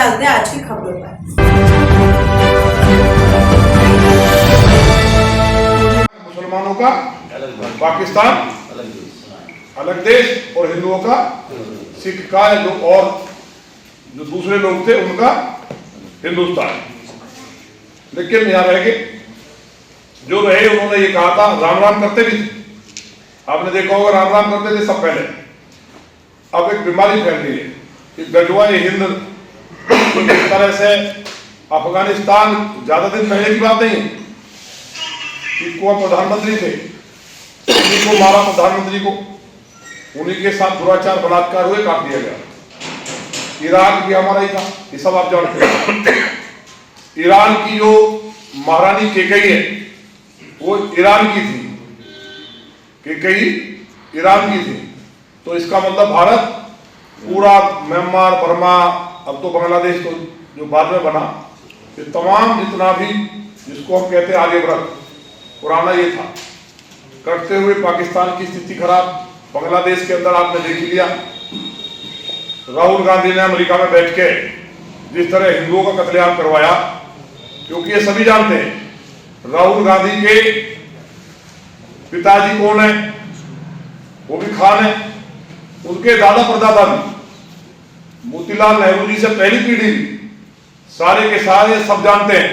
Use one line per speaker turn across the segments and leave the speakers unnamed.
डालते हैं आज की खबरों पर।
मुसलमानों का पाकिस्तान अलग देश और हिंदुओं का सिख का जो दूसरे लोग थे उनका हिंदुस्तान। लेकिन यहाँ रह गए जो रहे, उन्होंने ये कहा था, राम राम करते भी थे। आपने देखा होगा राम राम करते थे सब पहले। अब एक बीमारी फैल गई है कि गजवाए हिंद इस तरह से अफगानिस्तान ज्यादा दिन पहले की बात नहीं है कि वो प्रधानमंत्री थे, उन्हीं को मारा, प्रधानमंत्री को, उन्हीं के साथ दुराचार बलात्कार हुए, काट दिया गया। ईरान भी हमारा ही था, ये सब आप जानते हैं। ईरान की जो महारानी केकई है वो ईरान की थी, केकई ईरान की थी। तो इसका मतलब भारत पूरा म्यांमार, बर्मा, अब तो बांग्लादेश तो जो बाद में बना, ये तमाम जितना भी जिसको हम कहते हैं आर्यव्रत, पुराना ये था। करते हुए पाकिस्तान की स्थिति खराब, बांग्लादेश के अंदर आपने देख लिया। राहुल गांधी ने अमेरिका में बैठ के जिस तरह हिंदुओं का कत्लेआम करवाया, क्योंकि ये सभी जानते हैं राहुल गांधी के पिताजी कौन है, वो भी खान है, उनके दादा परदादा भी मोतीलाल नेहरू जी से पहली पीढ़ी, सारे के सारे सब जानते हैं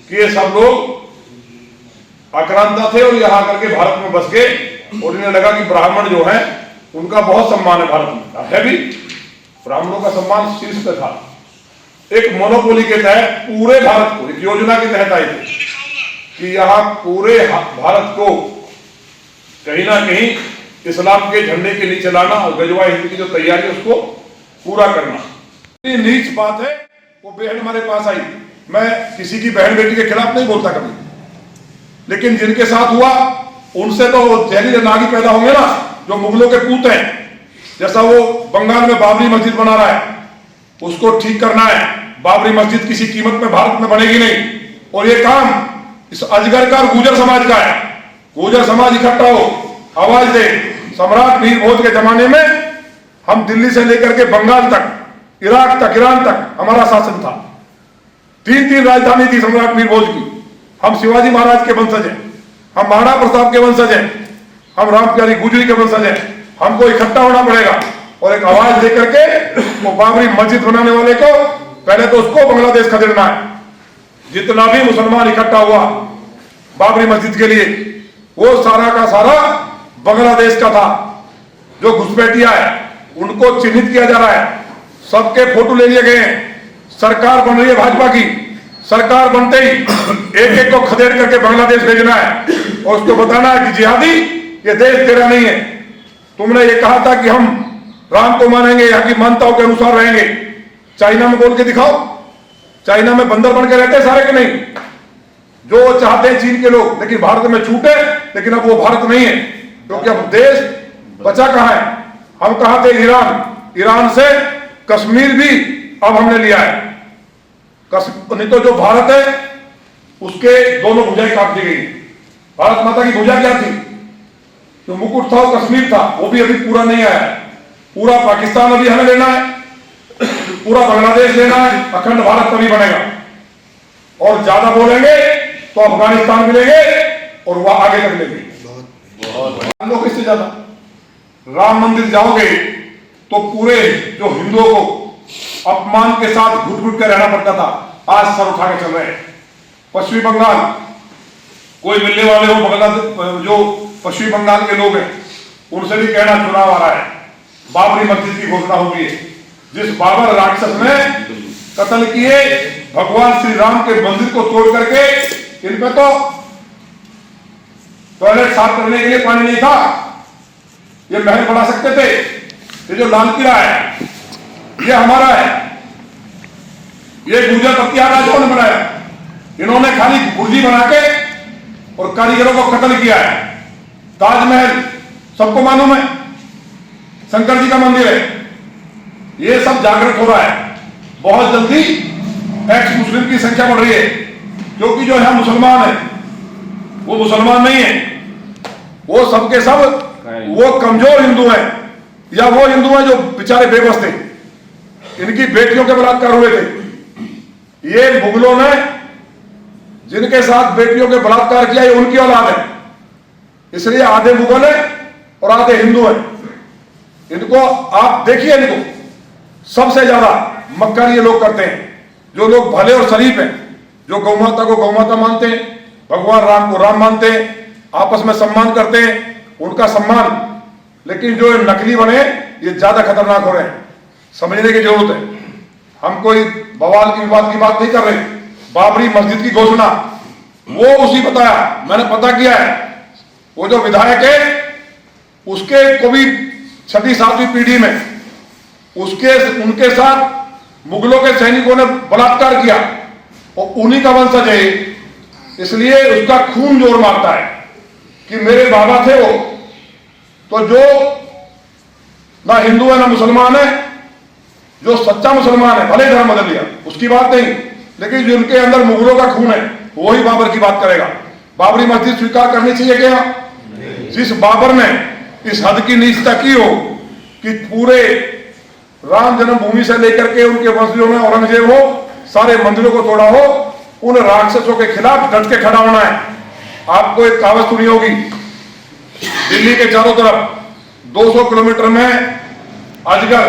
कि ये सब लोग आक्रांता थे और यहाँ करके भारत में बस गए। और इन्हें लगा कि ब्राह्मण जो है उनका बहुत सम्मान है भारत में, है भी, ब्राह्मणों का सम्मान शीर्ष पे था। एक मोनोपोली के तहत पूरे भारत को, एक योजना के तहत आई थी कि यहाँ पूरे भारत को कहीं ना कहीं इस्लाम के झंडे के नीचे लाना और गजवा हिंद की जो तैयारी है उसको पूरा करना। इतनी नीच बात है। वो बहन हमारे पास आई, मैं किसी की बहन बेटी के खिलाफ नहीं बोलता कभी, लेकिन जिनके साथ हुआ उनसे तो जहरीले नागी पैदा होंगे ना, जो मुगलों के पूत हैं। जैसा वो बंगाल में बाबरी मस्जिद बना रहा है, उसको ठीक करना है। बाबरी मस्जिद किसी कीमत में भारत में बनेगी नहीं, और ये काम इस अजगर का और गुर्जर समाज का है। गुर्जर समाज इकट्ठा हो, आवाज दे। सम्राट मीर भोज के जमाने में हम दिल्ली से लेकर के बंगाल तक, इराक तक, ईरान तक हमारा शासन था। 3 राजधानी थी सम्राट मीर भोज की। हम शिवाजी महाराज के वंशज हैं, हम महाराणा प्रताप के वंशज हैं, हम रामप्यारी गुजरी के वंशज हैं। हमको इकट्ठा होना पड़ेगा और एक आवाज देकर के वो बाबरी मस्जिद बनाने वाले को पहले तो उसको बांग्लादेश खदेड़ना है। जितना भी मुसलमान इकट्ठा हुआ बाबरी मस्जिद के लिए, वो सारा का सारा बांग्लादेश का था। जो घुसपैठिया है उनको चिन्हित किया जा रहा है, सबके फोटो ले लिए गए हैं। सरकार बन रही है भाजपा की, सरकार बनते ही एक एक को खदेड़ करके बांग्लादेश भेजना है और उसको बताना है कि जिहादी ये देश तेरा नहीं है। तुमने ये कहा था कि हम राम को मानेंगे, यहाँ की मान्यताओं के अनुसार रहेंगे। चाइना में बोल के दिखाओ, चाइना में बंदर बन के रहते हैं सारे के नहीं, जो चाहते हैं चीन के लोग। लेकिन भारत में छूटे, लेकिन अब वो भारत नहीं है, क्योंकि अब देश बचा कहां है। हम कहां थे? ईरान, ईरान से कश्मीर भी अब हमने लिया है। नहीं तो जो भारत है उसके दोनों भुजाएं काट दी गई। भारत माता की भुजा क्या थी? जो मुकुट था वो कश्मीर था, वो भी अभी पूरा नहीं आया। पूरा पाकिस्तान अभी हमें लेना है, पूरा बांग्लादेश लेना है, अखंड भारत तभी बनेगा। और ज्यादा बोलेंगे तो अफगानिस्तान मिलेंगे और वह आगे तक लेंगे। लोग इससे ज्यादा राम मंदिर जाओगे तो पूरे जो हिंदुओं को अपमान के साथ घुट घुट कर रहना पड़ता था, आज सर उठा के चल रहे हैं। पश्चिमी बंगाल, कोई मिलने वाले हो बांग्लादेश, जो पश्चिमी बंगाल के लोग हैं उनसे भी कहना चुनाव आ रहा है, बाबरी मस्जिद की घोषणा होगी। जिस बाबर राक्षस ने कत्ल किए भगवान श्री राम के मंदिर को तोड़ करके, इन पे तो टॉयलेट साफ करने के लिए पानी नहीं था, ये महल बना सकते थे। ये जो लाल किला है ये हमारा है, ये गुर्जर पतियार राजाओं ने बनाया। इन्होंने खाली बुर्जी बना के और कारीगरों को कत्ल किया है। ताजमहल सबको मालूम है, शंकर जी का मंदिर है। ये सब जागृत हो रहा है। बहुत जल्दी एक्स मुस्लिम की संख्या बढ़ रही है, क्योंकि जो यहां मुसलमान है वो मुसलमान नहीं है, वो सबके सब वो कमजोर हिंदू हैं, या वो हिंदू हैं जो बेचारे बेबस थे। इनकी बेटियों के बलात्कार हुए थे। ये मुगलों ने जिनके साथ बेटियों के बलात्कार किया, ये उनकी औलाद है, इसलिए आधे मुगल है और आधे हिंदू है। इनको आप देखिए, इनको सबसे ज्यादा मक्कार ये लोग करते हैं, जो लोग भले और शरीफ हैं, जो गौ माता को गौ माता मानते हैं, भगवान राम को राम मानते हैं, आपस में सम्मान करते हैं, उनका सम्मान। लेकिन जो नकली बने, ये ज्यादा खतरनाक हो रहे हैं, समझने की जरूरत है। हम कोई बवाल की विवाद की बात नहीं कर रहे। बाबरी मस्जिद की घोषणा वो उसी बताया, मैंने पता किया है, वो जो विधायक है उसके को भी 6वीं 7वीं पीढ़ी में उनके साथ मुगलों के सैनिकों ने बलात्कार किया और उन्हीं का वंशज है, इसलिए उसका खून जोर मारता है कि मेरे बाबा थे वो। तो जो ना हिंदू है ना मुसलमान है, जो सच्चा मुसलमान है, भले धर्म बदल लिया उसकी बात नहीं, लेकिन जिनके अंदर मुगलों का खून है वही बाबर की बात करेगा। बाबरी मस्जिद स्वीकार करनी चाहिए क्या? जिस बाबर ने इस हद की नीचता की हो कि पूरे राम जन्मभूमि से लेकर के उनके वंशजों में औरंगजेब हो, सारे मंदिरों को तोड़ा हो, उन राक्षसों के खिलाफ डट के खड़ा होना है। आपको एक कहावत सुनी होगी, दिल्ली के चारों तरफ 200 किलोमीटर में अजगर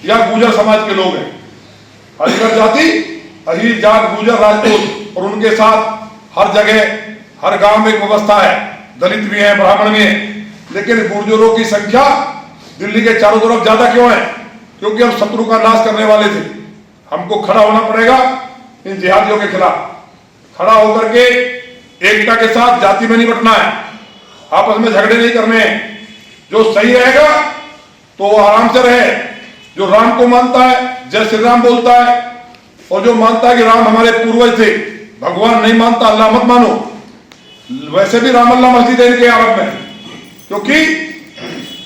या गुजर समाज के लोग हैं। अजगर जाति, अहीर जात, गुजर, राजपूत, और उनके साथ हर जगह हर गांव में एक व्यवस्था है, दलित भी है, ब्राह्मण भी है। लेकिन गुर्जरों की संख्या दिल्ली के चारों तरफ ज्यादा क्यों है? क्योंकि हम शत्रु का नाश करने वाले थे। हमको खड़ा होना पड़ेगा इन जिहादियों के खिलाफ, खड़ा होकर के एकता के साथ जाति में नहीं बटना है, आपस में झगड़े नहीं करने हैं। जो सही रहेगा तो वो आराम से रहे, जो राम को मानता है, जय श्री राम बोलता है, और जो मानता है कि राम हमारे पूर्वज थे, भगवान नहीं मानता, अल्लाह मत मानो। वैसे भी राम अल्लाह मस्जिद है इनके अरब में, क्योंकि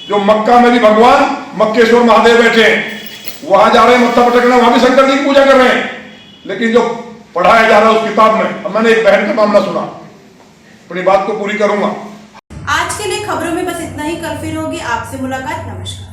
जो मक्का में भी भगवान मक्केश्वर महादेव बैठे हैं, वहां जा रहे हैं मत्था पटकने, वहां भी शंकर जी की पूजा कर रहे हैं। लेकिन जो पढ़ाया जा रहा है उस किताब में, अब मैंने एक बहन का मामला सुना, अपनी बात को पूरी करूंगा।
आज के लिए खबरों में बस इतना ही। कल फिर होगी आपसे मुलाकात। नमस्कार।